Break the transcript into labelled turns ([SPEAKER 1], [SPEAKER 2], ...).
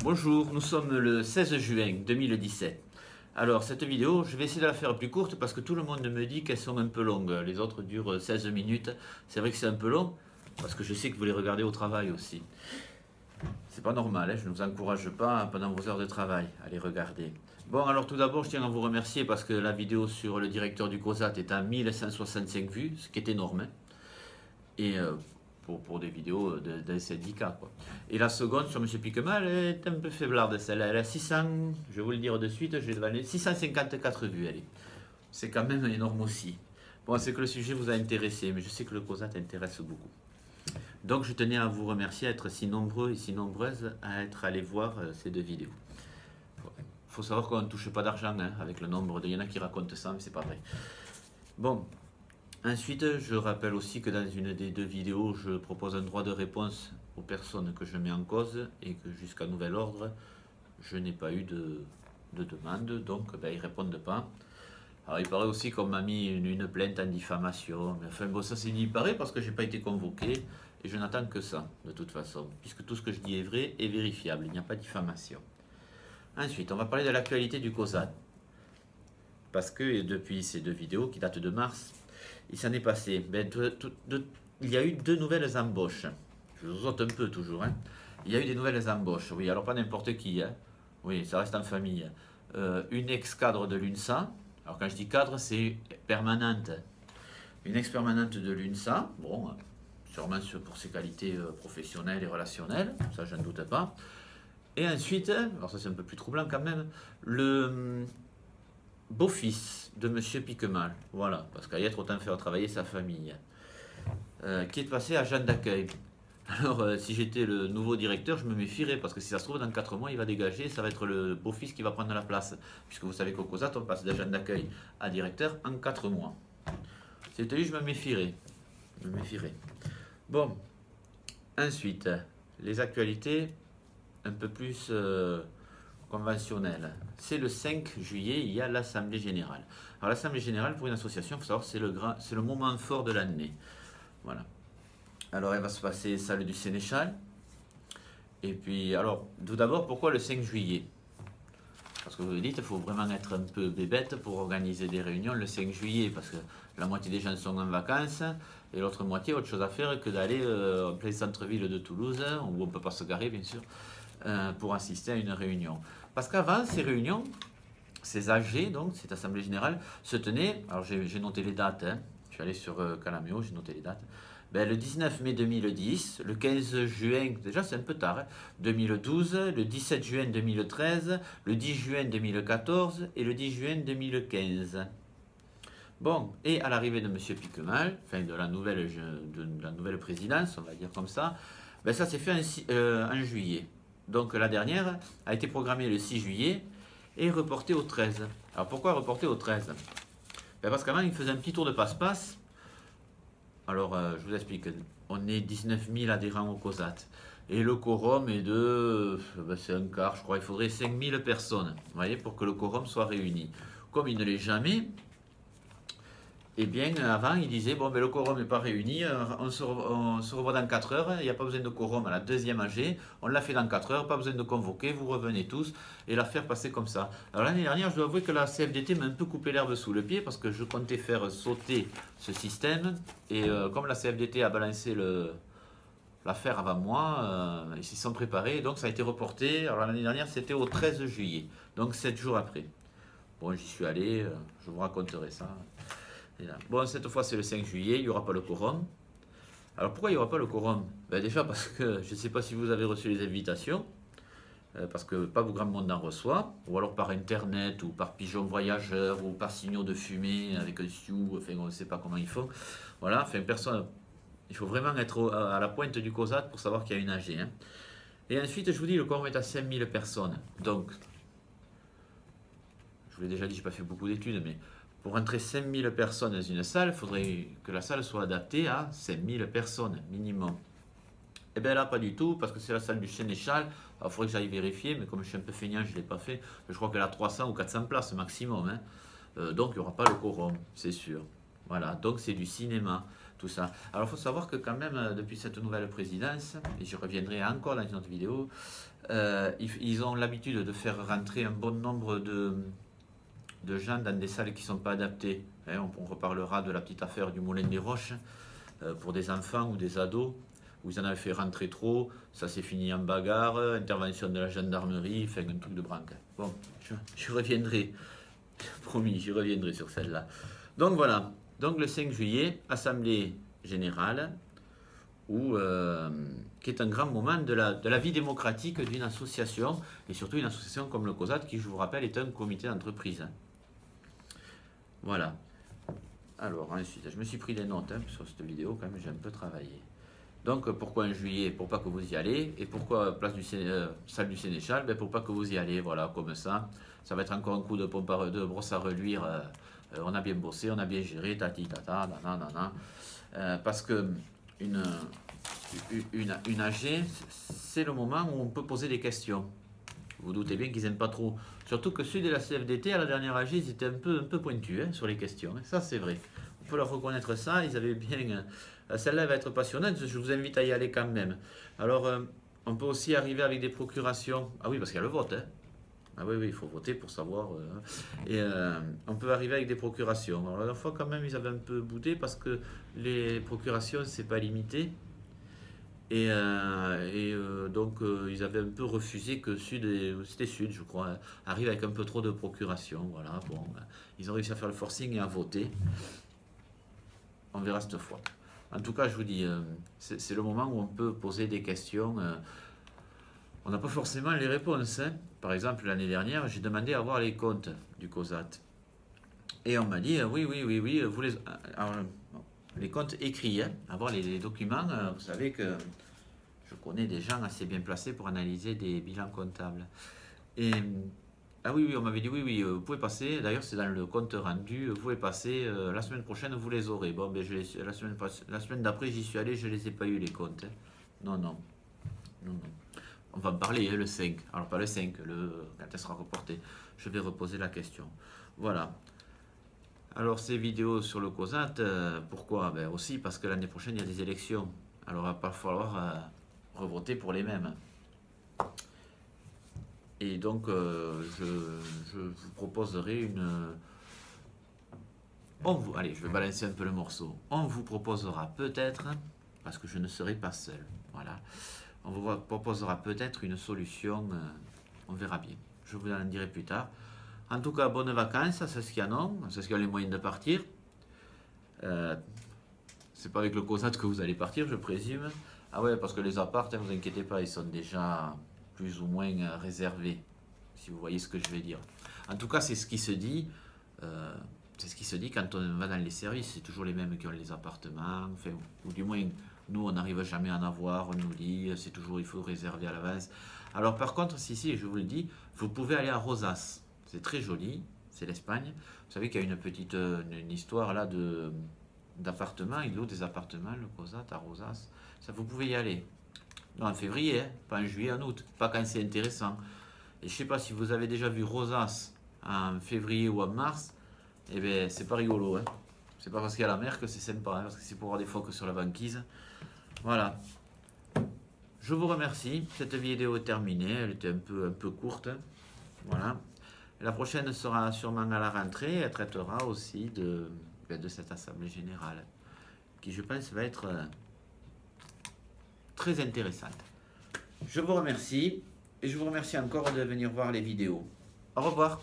[SPEAKER 1] Bonjour, nous sommes le 16 juin 2017. Alors cette vidéo, je vais essayer de la faire plus courte parce que tout le monde me dit qu'elles sont un peu longues. Les autres durent 16 minutes. C'est vrai que c'est un peu long parce que je sais que vous les regardez au travail aussi. C'est pas normal, hein, je ne vous encourage pas pendant vos heures de travail à les regarder. Bon, alors tout d'abord, je tiens à vous remercier parce que la vidéo sur le directeur du COSAT est à 1165 vues, ce qui est énorme. Hein. Et pour des vidéos d'un syndicat, quoi. Et la seconde sur M. Piquemal est un peu faiblarde, celle-là. Elle a 600, je vais vous le dire de suite, je vais devaler 654 vues, elle est. C'est quand même énorme aussi. Bon, c'est que le sujet vous a intéressé, mais je sais que le COSAT intéresse beaucoup. Donc je tenais à vous remercier, à être si nombreux et si nombreuses à être allés voir ces deux vidéos. Il faut savoir qu'on ne touche pas d'argent hein, avec le nombre de... Il y en a qui racontent ça, mais c'est pas vrai. Bon. Ensuite, je rappelle aussi que dans une des deux vidéos, je propose un droit de réponse aux personnes que je mets en cause et que jusqu'à nouvel ordre, je n'ai pas eu de demande, donc ben, ils ne répondent pas. Alors il paraît aussi qu'on m'a mis une plainte en diffamation, mais enfin bon ça c'est dit il paraît parce que je n'ai pas été convoqué et je n'attends que ça de toute façon, puisque tout ce que je dis est vrai et vérifiable, il n'y a pas de diffamation. Ensuite, on va parler de l'actualité du COSAT, parce que depuis ces deux vidéos qui datent de mars, il s'en est passé. Ben, il y a eu deux nouvelles embauches. Je vous saute un peu toujours. Hein. Il y a eu des nouvelles embauches. Oui, alors pas n'importe qui. Hein. Oui, ça reste en famille. Une ex-cadre de l'UNSA. Alors quand je dis cadre, c'est permanente. Une ex-permanente de l'UNSA. Bon, sûrement pour ses qualités professionnelles et relationnelles. Ça, je ne doute pas. Et ensuite, alors ça c'est un peu plus troublant quand même, le beau-fils de M. Piquemal, voilà, parce qu'à y être autant faire travailler sa famille, qui est passé agent d'accueil. Alors, si j'étais le nouveau directeur, je me méfierais, parce que si ça se trouve, dans 4 mois, il va dégager, ça va être le beau-fils qui va prendre la place, puisque vous savez qu'au COSAT, on passe d'agent d'accueil à directeur en 4 mois. Si c'était lui, je me méfierais. Je me méfierais. Bon, ensuite, les actualités un peu plus... conventionnel. C'est le 5 juillet, il y a l'Assemblée Générale. Alors l'Assemblée Générale, pour une association, il faut savoir c'est le moment fort de l'année. Voilà. Alors elle va se passer salle du Sénéchal. Et puis, alors, tout d'abord, pourquoi le 5 juillet? Parce que vous vous dites, il faut vraiment être un peu bébête pour organiser des réunions le 5 juillet, parce que la moitié des gens sont en vacances, et l'autre moitié, autre chose à faire que d'aller en plein centre-ville de Toulouse, où on ne peut pas se garer, bien sûr, pour assister à une réunion. Parce qu'avant, ces réunions, ces AG, donc cette Assemblée Générale, se tenaient, alors j'ai noté les dates, hein, je suis allé sur Calameo, j'ai noté les dates, ben, le 19 mai 2010, le 15 juin, déjà c'est un peu tard, hein, 2012, le 17 juin 2013, le 10 juin 2014 et le 10 juin 2015. Bon, et à l'arrivée de M. Piquemal, enfin de la nouvelle présidence, on va dire comme ça, ben ça s'est fait en juillet. Donc la dernière a été programmée le 6 juillet et reportée au 13. Alors pourquoi reportée au 13? Ben parce qu'avant il faisait un petit tour de passe-passe. Alors je vous explique, on est 19 000 adhérents au COSAT. Et le quorum est de, ben c'est un quart, je crois, il faudrait 5 000 personnes, vous voyez, pour que le quorum soit réuni. Comme il ne l'est jamais, eh bien, avant, il disait, bon, ben, le quorum n'est pas réuni, on se revoit dans 4 heures, il n'y a pas besoin de quorum à la deuxième AG, on l'a fait dans 4 heures, pas besoin de convoquer, vous revenez tous, et l'affaire passait comme ça. Alors l'année dernière, je dois avouer que la CFDT m'a un peu coupé l'herbe sous le pied, parce que je comptais faire sauter ce système, et comme la CFDT a balancé l'affaire avant moi, ils s'y sont préparés, donc ça a été reporté. Alors l'année dernière, c'était au 13 juillet, donc 7 jours après. Bon, j'y suis allé, je vous raconterai ça. Bon, cette fois c'est le 5 juillet, il n'y aura pas le quorum. Alors pourquoi il n'y aura pas le quorum? Ben déjà parce que je ne sais pas si vous avez reçu les invitations, parce que pas grand monde en reçoit, ou alors par internet, ou par pigeon voyageur, ou par signaux de fumée avec un sioux, enfin on ne sait pas comment ils font. Voilà, enfin personne, il faut vraiment être à la pointe du COSAT pour savoir qu'il y a une AG. Hein. Et ensuite je vous dis, le quorum est à 5000 personnes. Donc, je vous l'ai déjà dit, je n'ai pas fait beaucoup d'études, mais pour entrer 5000 personnes dans une salle, il faudrait que la salle soit adaptée à 5000 personnes minimum. Et bien là, pas du tout, parce que c'est la salle du Sénéchal. Alors, il faudrait que j'aille vérifier, mais comme je suis un peu feignant, je ne l'ai pas fait. Je crois qu'elle a 300 ou 400 places maximum. Hein. Donc, il n'y aura pas le quorum, c'est sûr. Voilà, donc c'est du cinéma, tout ça. Alors, il faut savoir que quand même, depuis cette nouvelle présidence, et j'y reviendrai encore dans une autre vidéo, Ils ont l'habitude de faire rentrer un bon nombre de gens dans des salles qui ne sont pas adaptées. Hein, on reparlera de la petite affaire du Moulin des Roches pour des enfants ou des ados, où ils en avaient fait rentrer trop, ça s'est fini en bagarre, intervention de la gendarmerie, enfin un truc de branque. Bon, je reviendrai, promis, je reviendrai sur celle-là. Donc voilà, donc le 5 juillet, Assemblée Générale, qui est un grand moment de la vie démocratique d'une association, et surtout une association comme le COSAT, qui, je vous rappelle, est un comité d'entreprise. Voilà. Alors, ensuite, je me suis pris des notes sur cette vidéo, quand même, j'ai un peu travaillé. Donc, pourquoi en juillet? Pour pas que vous y allez. Et pourquoi place salle du Sénéchal? Ben, pour pas que vous y allez, voilà, comme ça. Ça va être encore un coup de pompe de brosse à reluire. On a bien bossé, on a bien géré, tati tata, nanana. Parce que une AG, c'est le moment où on peut poser des questions. Vous doutez bien qu'ils n'aiment pas trop. Surtout que ceux de la CFDT, à la dernière AG, ils étaient un peu pointus sur les questions. Ça, c'est vrai. On peut leur reconnaître ça. Ils avaient bien... Celle-là va être passionnante. Je vous invite à y aller quand même. Alors, on peut aussi arriver avec des procurations. Ah oui, parce qu'il y a le vote. Ah oui, il faut voter pour savoir. Et on peut arriver avec des procurations. Alors, la dernière fois, quand même, ils avaient un peu boudé parce que les procurations, c'est pas limité. Et donc, ils avaient un peu refusé que c'était Sud, je crois, arrive avec un peu trop de procuration. Voilà, bon, ils ont réussi à faire le forcing et à voter. On verra cette fois. En tout cas, je vous dis, c'est le moment où on peut poser des questions. On n'a pas forcément les réponses. Hein. Par exemple, l'année dernière, j'ai demandé à voir les comptes du COSAT. Et on m'a dit, oui, vous les... Alors, les comptes écrits, hein, avoir les documents, vous savez que je connais des gens assez bien placés pour analyser des bilans comptables. Et ah oui, on m'avait dit oui, vous pouvez passer, d'ailleurs c'est dans le compte rendu, vous pouvez passer, la semaine prochaine vous les aurez. Bon, ben, la semaine d'après j'y suis allé, je ne les ai pas eu les comptes. Hein. Non. On va en parler le 5, alors pas le 5, quand elle sera reportée, je vais reposer la question. Voilà. Alors ces vidéos sur le COSAT, pourquoi? Ben aussi parce que l'année prochaine il y a des élections. Alors il va pas falloir revoter pour les mêmes. Et donc je vous proposerai une... Allez, je vais balancer un peu le morceau. On vous proposera peut-être, parce que je ne serai pas seul, voilà. On vous proposera peut-être une solution, on verra bien. Je vous en dirai plus tard. En tout cas, bonnes vacances à ceux qui en ont, à ceux qui ont les moyens de partir. C'est pas avec le COSAT que vous allez partir, je présume. Ah ouais, parce que les apparts, ne vous inquiétez pas, ils sont déjà plus ou moins réservés, si vous voyez ce que je veux dire. En tout cas, c'est ce qui se dit. C'est ce qui se dit quand on va dans les services. C'est toujours les mêmes qui ont les appartements. Enfin, ou du moins, nous, on n'arrive jamais à en avoir. On nous dit, c'est toujours, il faut réserver à l'avance. Alors par contre, si, je vous le dis, vous pouvez aller à Rosas. C'est très joli, c'est l'Espagne. Vous savez qu'il y a une histoire là d'appartements. Il loue des appartements, le COSAT, à Rosas. Ça, vous pouvez y aller. Non, en février, hein, pas en juillet, en août. Pas quand c'est intéressant. Et je ne sais pas si vous avez déjà vu Rosas en février ou en mars. Eh bien, c'est pas rigolo. Hein. C'est pas parce qu'il y a la mer que c'est sympa. Hein, parce que c'est pour voir des phoques sur la banquise. Voilà. Je vous remercie. Cette vidéo est terminée. Elle était un peu courte. Voilà. La prochaine sera sûrement à la rentrée. Elle traitera aussi de cette assemblée générale. Qui, je pense, va être très intéressante. Je vous remercie. Et je vous remercie encore de venir voir les vidéos. Au revoir.